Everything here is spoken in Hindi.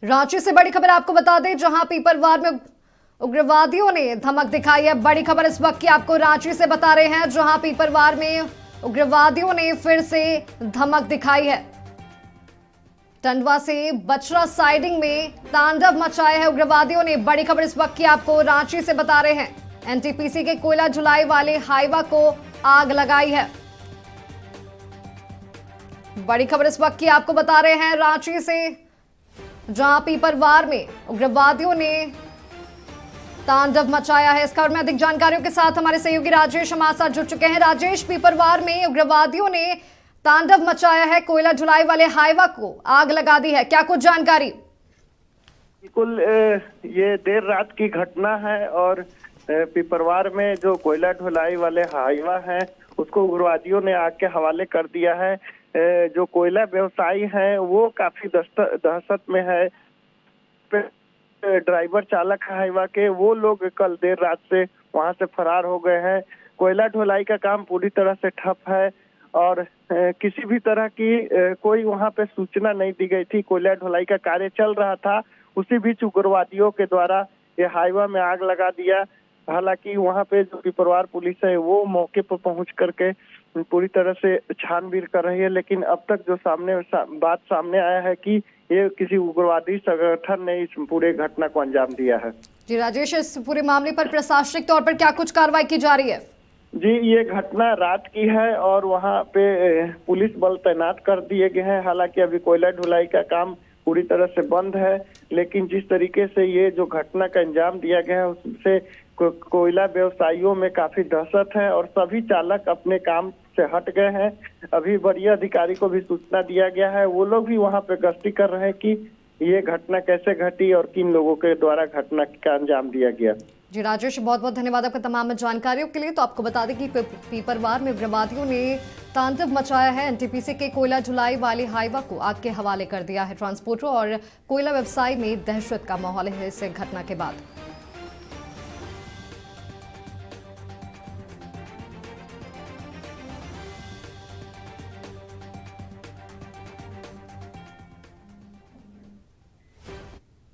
रांची से बड़ी खबर आपको बता दें, जहां पीपरवार में उग्रवादियों ने धमक दिखाई है। बड़ी खबर इस वक्त की आपको रांची से बता रहे हैं, जहां पीपरवार में उग्रवादियों ने फिर से धमक दिखाई है। टंडवा से बचरा साइडिंग में तांडव मचाया है उग्रवादियों ने। बड़ी खबर इस वक्त की आपको रांची से बता रहे हैं, एनटीपीसी के कोयला ढुलाई वाले हाईवा को आग लगाई है। बड़ी खबर इस वक्त की आपको बता रहे हैं रांची से, जहां पीपरवार में उग्रवादियों ने तांडव मचाया है। इस खबर में अधिक जानकारियों के साथ हमारे सहयोगी राजेश हमारे साथ जुड़ चुके हैं। राजेश, पीपरवार में उग्रवादियों ने तांडव मचाया है, कोयला ढुलाई वाले हाईवा को आग लगा दी है, क्या कुछ जानकारी? बिल्कुल, ये देर रात की घटना है और पीपरवार में जो कोयला ढुलाई वाले हाईवा है उसको उग्रवादियों ने आग के हवाले कर दिया है। जो कोयला व्यवसायी हैं वो काफी दहशत में है। ड्राइवर चालक हाईवा के वो लोग कल देर रात से वहां से फरार हो गए हैं। कोयला ढुलाई का काम पूरी तरह से ठप है और किसी भी तरह की कोई वहां पे सूचना नहीं दी गई थी। कोयला ढुलाई का कार्य चल रहा था, उसी बीच उग्रवादियों के द्वारा ये हाईवा में आग लगा दिया। हालांकि वहां पे जो पीपरवार पुलिस है वो मौके पर पहुंच करके पूरी तरह से छानबीन कर रही है, लेकिन अब तक जो बात सामने आया है कि ये किसी उग्रवादी संगठन ने इस पूरे घटना को अंजाम दिया है। जी राजेश, इस पूरे मामले पर प्रशासनिक तौर पर क्या कुछ कार्रवाई की जा रही है? जी, ये घटना रात की है और वहाँ पे पुलिस बल तैनात कर दिए गए हैं। हालांकि अभी कोयला ढुलाई का काम पूरी तरह से बंद है, लेकिन जिस तरीके से ये जो घटना का अंजाम दिया गया है उससे कोयला व्यवसायियों में काफी दहशत है और सभी चालक अपने काम से हट गए हैं। अभी वरीय अधिकारी को भी सूचना दिया गया है, वो लोग भी वहाँ पे गश्ती कर रहे हैं कि ये घटना कैसे घटी और किन लोगों के द्वारा घटना का अंजाम दिया गया। जी राजेश, बहुत बहुत धन्यवाद आपका तमाम जानकारियों के लिए। तो आपको बता दें कि पीपरवार में उग्रवादियों ने तांडव मचाया है। एनटीपीसी के कोयला ढुलाई वाले हाईवा को आग के हवाले कर दिया है। ट्रांसपोर्टर और कोयला व्यवसाय में दहशत का माहौल है इस घटना के बाद।